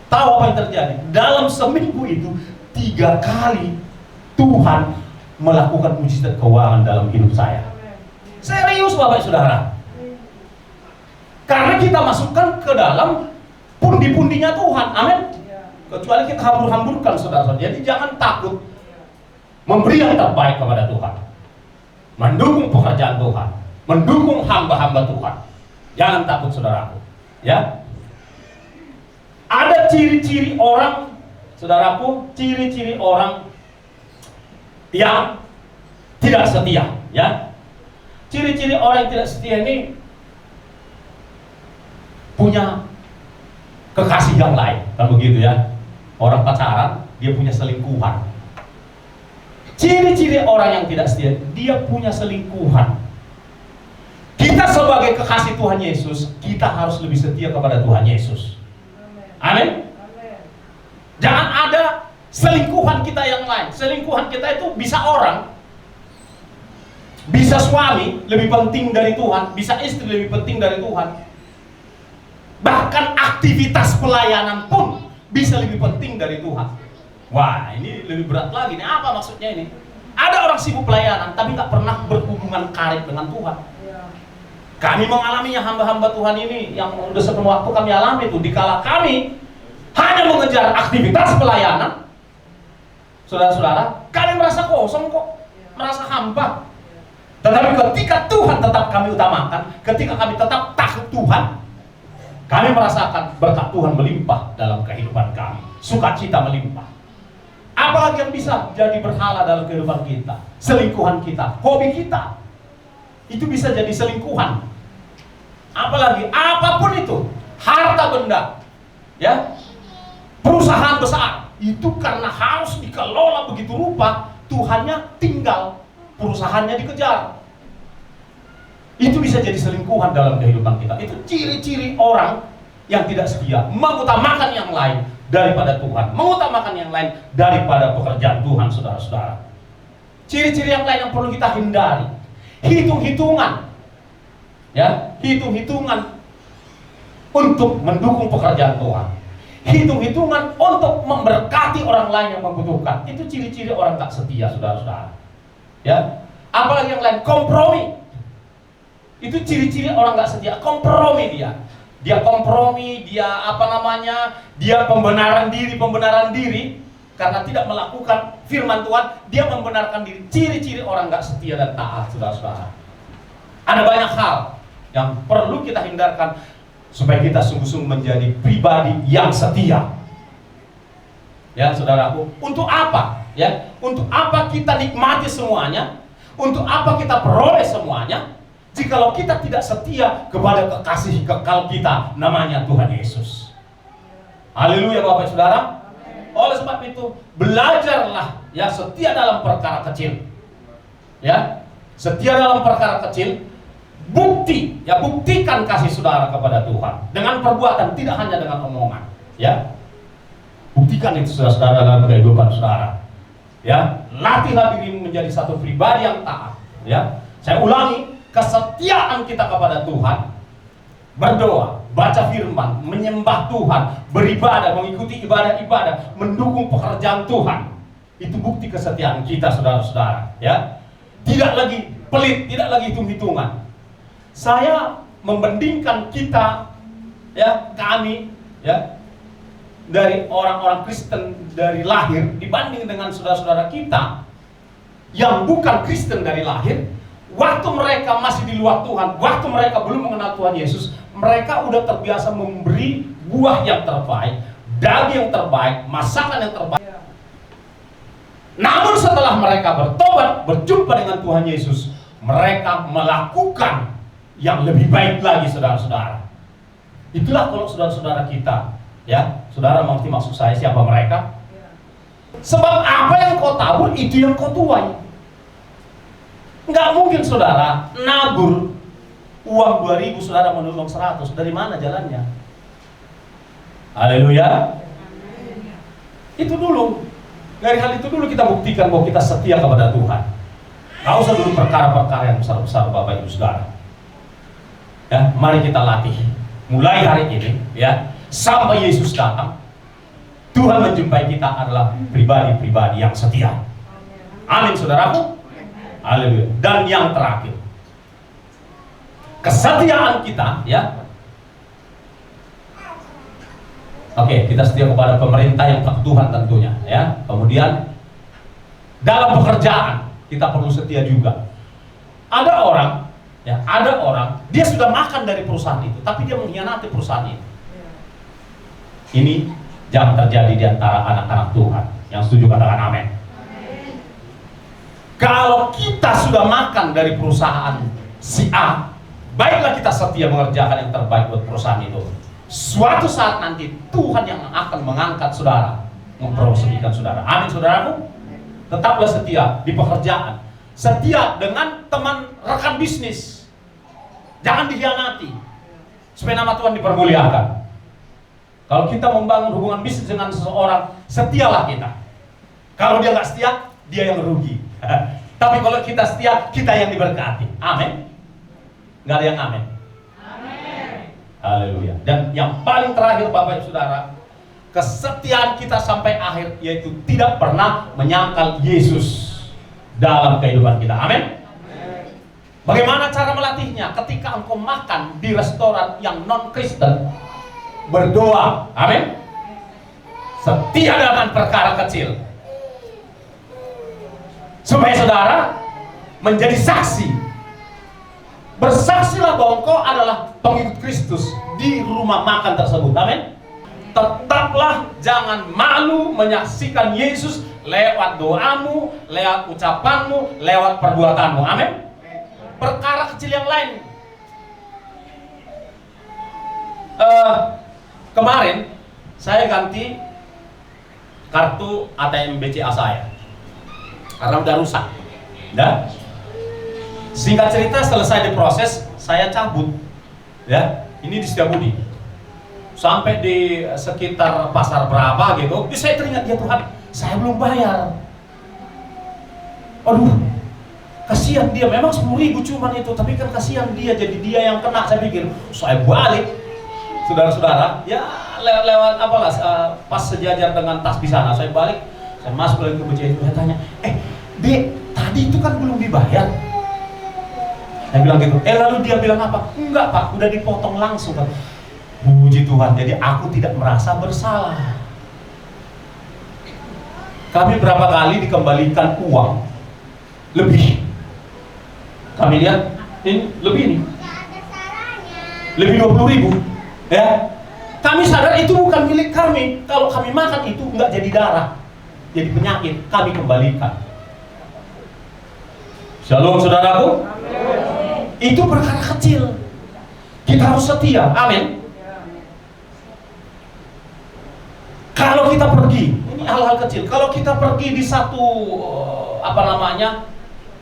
Tahu apa yang terjadi? Dalam seminggu itu 3 kali Tuhan melakukan mujizat keuangan dalam hidup saya. Serius Bapak Saudara. Karena kita masukkan ke dalam pundi-pundinya Tuhan. Amin. Kecuali kita hambur-hamburkan saudara-saudara. Jadi jangan takut memberi yang terbaik kepada Tuhan. Mendukung pekerjaan Tuhan, mendukung hamba-hamba Tuhan. Jangan takut saudaraku. Ya. Ada ciri-ciri orang, saudaraku, ciri-ciri orang yang tidak setia, ya. Ciri-ciri orang yang tidak setia ini punya kekasih yang lain, kan begitu ya. Orang pacaran, dia punya selingkuhan. Ciri-ciri orang yang tidak setia, dia punya selingkuhan. Kita sebagai kekasih Tuhan Yesus, kita harus lebih setia kepada Tuhan Yesus. Amin. Jangan ada selingkuhan kita yang lain. Selingkuhan kita itu bisa orang, bisa suami lebih penting dari Tuhan, bisa istri lebih penting dari Tuhan. Bahkan aktivitas pelayanan pun bisa lebih penting dari Tuhan. Wah, ini lebih berat lagi. Ini apa maksudnya ini? Ada orang sibuk pelayanan tapi nggak pernah berhubungan karib dengan Tuhan. Kami mengalaminya, hamba-hamba Tuhan ini yang udah sepenuh waktu kami alami itu. Dikala kami hanya mengejar aktivitas pelayanan, saudara-saudara, kami merasa kosong kok, merasa hampa. Tetapi ketika Tuhan tetap kami utamakan, ketika kami tetap takut Tuhan, kami merasakan berkat Tuhan melimpah dalam kehidupan kami, sukacita melimpah. Apalagi yang bisa jadi berhala dalam kehidupan kita? Selingkuhan kita, hobi kita, itu bisa jadi selingkuhan. Apalagi apapun itu, harta benda, ya, perusahaan besar, itu karena harus dikelola begitu rupa, Tuhannya tinggal, perusahaannya dikejar. Itu bisa jadi selingkuhan dalam kehidupan kita. Itu ciri-ciri orang yang tidak setia, mengutamakan yang lain daripada Tuhan, mengutamakan yang lain daripada pekerjaan Tuhan, saudara-saudara. Ciri-ciri yang lain yang perlu kita hindari, hitung-hitungan, ya, hitung-hitungan untuk mendukung pekerjaan Tuhan, hitung-hitungan untuk memberkati orang lain yang membutuhkan. Itu ciri-ciri orang tak setia, saudara-saudara. Ya, apalagi yang lain, kompromi. Itu ciri-ciri orang tak setia, kompromi dia. Dia kompromi, dia dia pembenaran diri karena tidak melakukan firman Tuhan, dia membenarkan diri. Ciri-ciri orang gak setia dan taat, saudara-saudara. Ada banyak hal yang perlu kita hindarkan supaya kita sungguh-sungguh menjadi pribadi yang setia. Ya, saudaraku, untuk apa? Ya, untuk apa kita nikmati semuanya? Untuk apa kita peroleh semuanya? Jikalau kita tidak setia kepada kekasih kekal kita, namanya Tuhan Yesus. Haleluya Bapak Saudara. Oleh sebab itu, belajarlah ya setia dalam perkara kecil. Ya, setia dalam perkara kecil. Buktikan kasih saudara kepada Tuhan dengan perbuatan, tidak hanya dengan omongan. Ya, buktikan itu saudara-saudara dalam kehidupan saudara. Ya, latihlah diri menjadi satu pribadi yang taat. Ya, saya ulangi. Kesetiaan kita kepada Tuhan, berdoa, baca firman, menyembah Tuhan, beribadah, mengikuti ibadah-ibadah, mendukung pekerjaan Tuhan. Itu bukti kesetiaan kita, saudara-saudara. Ya, tidak lagi pelit, tidak lagi hitung-hitungan. Saya membandingkan kita, ya, kami, ya, dari orang-orang Kristen dari lahir dibanding dengan saudara-saudara kita yang bukan Kristen dari lahir. Waktu mereka masih di luar Tuhan, waktu mereka belum mengenal Tuhan Yesus, mereka udah terbiasa memberi buah yang terbaik, daging yang terbaik, masakan yang terbaik. Namun setelah mereka bertobat, berjumpa dengan Tuhan Yesus, mereka melakukan yang lebih baik lagi, saudara-saudara. Itulah kalau saudara-saudara kita, ya, saudara mengerti maksud saya siapa mereka? Sebab apa yang kau tabur, itu yang kau tuai. Nggak mungkin saudara nabur uang 2.000, saudara menolong 100. Dari mana jalannya? Haleluya. Itu dulu. Dari hal itu dulu kita buktikan bahwa kita setia kepada Tuhan. Nggak usah dulu perkara-perkara yang besar-besar, Bapak Ibu Saudara. Ya, mari kita latih. Mulai hari ini, ya, sampai Yesus datang, Tuhan menjumpai kita adalah pribadi-pribadi yang setia. Amin, saudaraku. Haleluya. Dan yang terakhir, kesetiaan kita, ya. Oke, kita setia kepada pemerintah yang tak Tuhan tentunya, ya. Kemudian dalam pekerjaan kita perlu setia juga. Ada orang, ya, dia sudah makan dari perusahaan itu, tapi dia mengkhianati perusahaan itu. Ini jangan terjadi di antara anak-anak Tuhan. Yang setuju katakan amin. Kalau kita sudah makan dari perusahaan si A, baiklah kita setia mengerjakan yang terbaik buat perusahaan itu. Suatu saat nanti Tuhan yang akan mengangkat saudara, mempromosikan saudara. Amin, saudaraku. Tetaplah setia di pekerjaan, setia dengan teman rekan bisnis. Jangan dikhianati, supaya nama Tuhan dipermuliakan. Kalau kita membangun hubungan bisnis dengan seseorang, setialah kita. Kalau dia nggak setia, dia yang rugi. Tapi kalau kita setia, kita yang diberkati. Amin. Nggak ada yang amin. Haleluya. Dan yang paling terakhir, Bapak Ibu Saudara, kesetiaan kita sampai akhir, yaitu tidak pernah menyangkal Yesus dalam kehidupan kita. Amin. Bagaimana cara melatihnya? Ketika engkau makan di restoran yang non-Kristen, berdoa. Amin. Setia dengan perkara kecil, supaya saudara menjadi saksi. Bersaksilah bahwa engkau adalah pengikut Kristus di rumah makan tersebut. Amin. Tetaplah jangan malu menyaksikan Yesus lewat doamu, lewat ucapanmu, lewat perbuatanmu. Amin. Perkara kecil yang lain. Kemarin saya ganti kartu ATM BCA saya karena udah rusak. Nah, singkat cerita, selesai diproses, saya cabut. Ya, ini di Setiabudi. Sampai di sekitar pasar berapa gitu, saya teringat, ya Tuhan, saya belum bayar. Aduh, kasihan dia. Memang 10.000 cuman itu, tapi kan kasihan dia, jadi dia yang kena. Saya pikir, saya balik, saudara-saudara, ya lewat apalah, pas sejajar dengan tas di sana, saya balik, saya masuk lagi ke BCA itu, saya tanya, Dek, tadi itu kan belum dibayar. Saya bilang gitu, lalu dia bilang apa? Enggak Pak, udah dipotong langsung Pak. Puji Tuhan, jadi aku tidak merasa bersalah. Kami berapa kali dikembalikan uang lebih. Kami lihat, ini lebih nih. Lebih 20.000. Ya. Kami sadar itu bukan milik kami. Kalau kami makan itu enggak jadi darah, jadi penyakit, kami kembalikan. Shalom saudaraku. Itu perkara kecil. Kita harus setia. Amin. Kalau kita pergi, ini hal-hal kecil. Kalau kita pergi di satu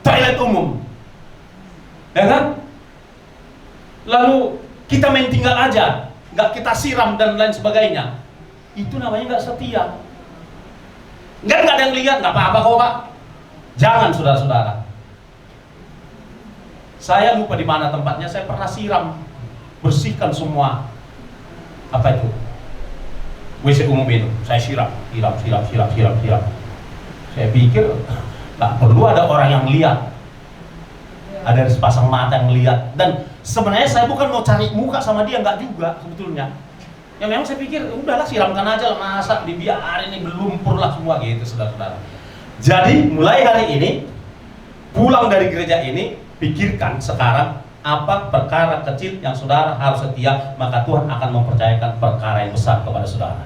toilet umum, ya kan? Lalu kita main tinggal aja, nggak kita siram dan lain sebagainya. Itu namanya nggak setia. Nggak ada yang lihat, nggak apa-apa kok Pak. Jangan saudara-saudara. Saya lupa di mana tempatnya, saya pernah siram, bersihkan semua WC umum itu. Saya siram. Saya pikir nggak perlu ada orang yang lihat, ada sepasang mata yang lihat. Dan sebenarnya saya bukan mau cari muka sama dia, nggak juga sebetulnya. Ya memang saya pikir udahlah siramkan aja lah, masa dibiarin ini berlumpur lah semua gitu saudara-saudara. Jadi mulai hari ini, pulang dari gereja ini, pikirkan sekarang apa perkara kecil yang saudara harus setia, maka Tuhan akan mempercayakan perkara yang besar kepada saudara.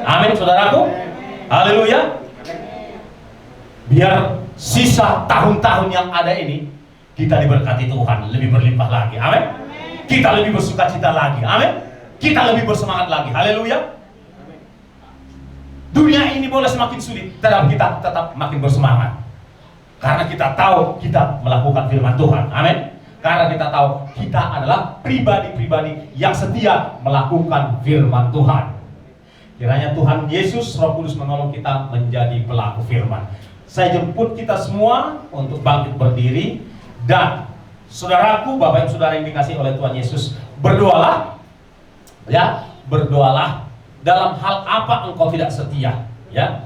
Amin saudaraku. Haleluya. Biar sisa tahun-tahun yang ada ini kita diberkati Tuhan lebih berlimpah lagi. Amin. Kita lebih bersukacita lagi. Amin. Kita lebih bersemangat lagi. Haleluya. Dunia hari ini boleh semakin sulit, tetapi kita tetap makin bersemangat. Karena kita tahu kita melakukan firman Tuhan. Amin. Karena kita tahu kita adalah pribadi-pribadi yang setia melakukan firman Tuhan. Kiranya Tuhan Yesus Roh Kudus menolong kita menjadi pelaku firman. Saya jemput kita semua untuk bangkit berdiri. Dan saudaraku, Bapak Ibu Saudara yang dikasihi oleh Tuhan Yesus, berdoalah. Ya, berdoalah. Dalam hal apa engkau tidak setia? Ya,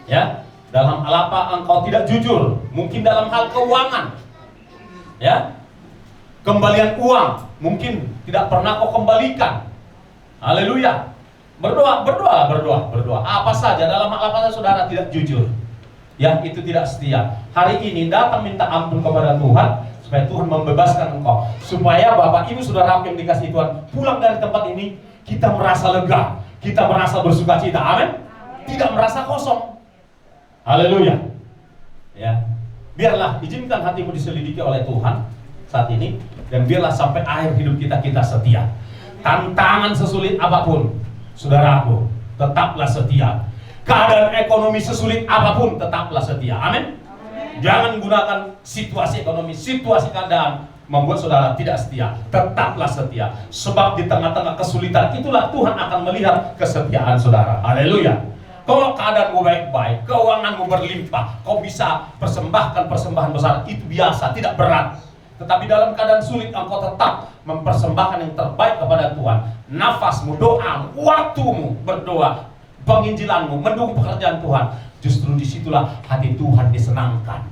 ya. Dalam hal apa engkau tidak jujur? Mungkin dalam hal keuangan. Ya. Kembalian uang mungkin tidak pernah kau kembalikan. Haleluya. Berdoa. Apa saja dalam hal apa saja saudara tidak jujur, ya itu tidak setia. Hari ini datang minta ampun kepada Tuhan supaya Tuhan membebaskan engkau, supaya Bapak Ibu Saudara yang dikasihi Tuhan pulang dari tempat ini kita merasa lega, kita merasa bersukacita. Amin. Tidak merasa kosong. Haleluya. Ya. Biarlah izinkan hatimu diselidiki oleh Tuhan saat ini, dan biarlah sampai akhir hidup kita setia. Tantangan sesulit apapun, saudaraku, tetaplah setia. Keadaan ekonomi sesulit apapun, tetaplah setia. Amin. Jangan gunakan situasi ekonomi, situasi keadaan membuat saudara tidak setia. Tetaplah setia. Sebab di tengah-tengah kesulitan itulah Tuhan akan melihat kesetiaan saudara. Haleluya. Kalau keadaanmu baik-baik, keuanganmu berlimpah, kau bisa persembahkan persembahan besar, itu biasa, tidak berat. Tetapi dalam keadaan sulit engkau tetap mempersembahkan yang terbaik kepada Tuhan. Nafasmu, doamu, waktumu berdoa, penginjilanmu, mendukung pekerjaan Tuhan. Justru disitulah hati Tuhan disenangkan.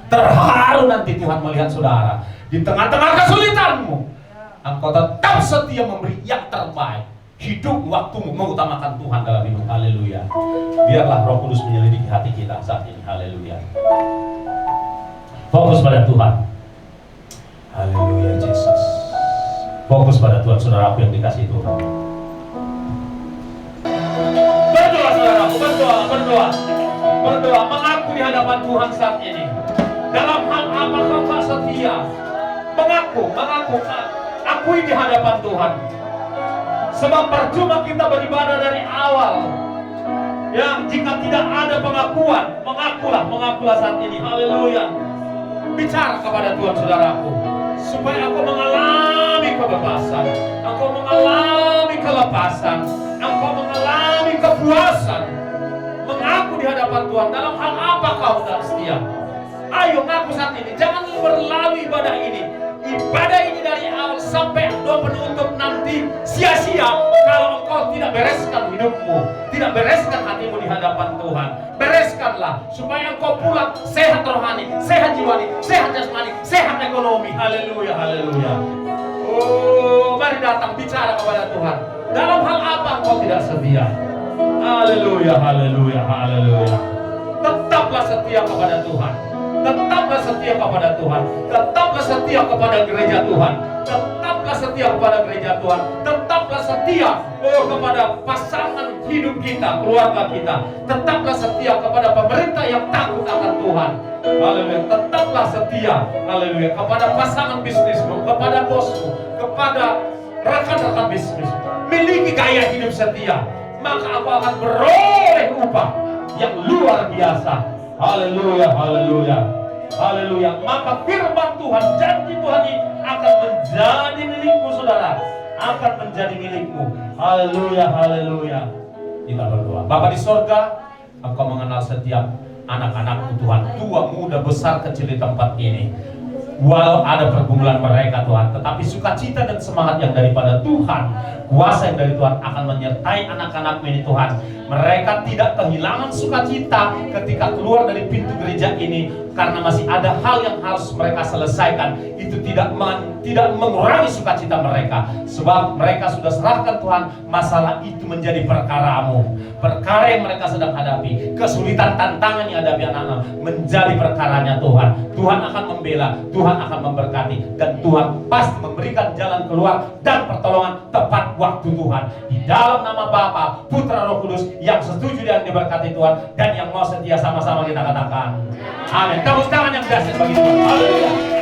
Terharu nanti Tuhan melihat saudara. Di tengah-tengah kesulitanmu, engkau tetap setia memberi yang terbaik. Hidup waktumu mengutamakan Tuhan dalam hidup. Haleluya. Biarlah Roh Kudus menyelidiki hati kita saat ini. Haleluya. Fokus pada Tuhan. Haleluya Yesus. Fokus pada Tuhan, saudaraku yang dikasihi Tuhan. Berdoa saudaraku, berdoa, mengaku di hadapan Tuhan saat ini. Dalam hal apa kau setia? Mengaku, akui di hadapan Tuhan. Sebab percuma kita beribadah dari awal. Ya, jika tidak ada pengakuan, mengakulah saat ini. Haleluya. Bicara kepada Tuhan saudaraku, supaya aku mengalami kebebasan, engkau mengalami kelepasan, engkau mengalami kepuasan. Mengaku di hadapan Tuhan dalam hal apa kau tidak setia. Ayo ngaku saat ini, jangan berlalu ibadah ini. Ibadah ini dari awal sampai doa penutup nanti sia-sia kalau engkau tidak bereskan hidupmu, tidak bereskan hatimu di hadapan Tuhan. Bereskanlah supaya engkau pulang sehat rohani, sehat jiwani, sehat jasmani, sehat ekonomi. Haleluya, haleluya. Oh, mari datang bicara kepada Tuhan. Dalam hal apa engkau tidak setia? Haleluya, haleluya, haleluya. Tetaplah setia kepada Tuhan. Tetaplah setia kepada Tuhan. Tetaplah setia kepada gereja Tuhan. Tetaplah setia kepada gereja Tuhan. Tetaplah setia kepada pasangan hidup kita, keluarga kita. Tetaplah setia kepada pemerintah yang takut akan Tuhan. Haleluya. Tetaplah setia, haleluya, kepada pasangan bisnismu, kepada bosmu, kepada rekan-rekan bisnis. Miliki gaya hidup setia, maka aku akan beroleh upah yang luar biasa. Haleluya, haleluya, haleluya. Maka firman Tuhan, janji Tuhan ini akan menjadi milikmu saudara, akan menjadi milikmu. Haleluya, haleluya. Kita berdoa. Bapa di sorga, Engkau mengenal setiap anak-anak-Mu Tuhan, tua, muda, besar, kecil di tempat ini. Walau ada pergumulan mereka Tuhan, tetapi sukacita dan semangat yang daripada Tuhan, kuasa yang dari Tuhan akan menyertai anak-anak-Mu ini Tuhan. Mereka tidak kehilangan sukacita ketika keluar dari pintu gereja ini, karena masih ada hal yang harus mereka selesaikan. Itu tidak mengurangi sukacita mereka, sebab mereka sudah serahkan Tuhan. Masalah itu menjadi perkara-Mu, perkara yang mereka sedang hadapi, kesulitan, tantangan yang hadapi anak-anak menjadi perkaranya Tuhan. Tuhan akan membela, Tuhan akan memberkati, dan Tuhan pasti memberikan jalan keluar dan pertolongan tepat waktu Tuhan. Di dalam nama Bapa, Putra, Roh Kudus yang setuju dan diberkati Tuhan, dan yang mau setia, sama-sama kita katakan amin. Tepuk tangan yang dahsyat bagi Tuhan. Haleluya.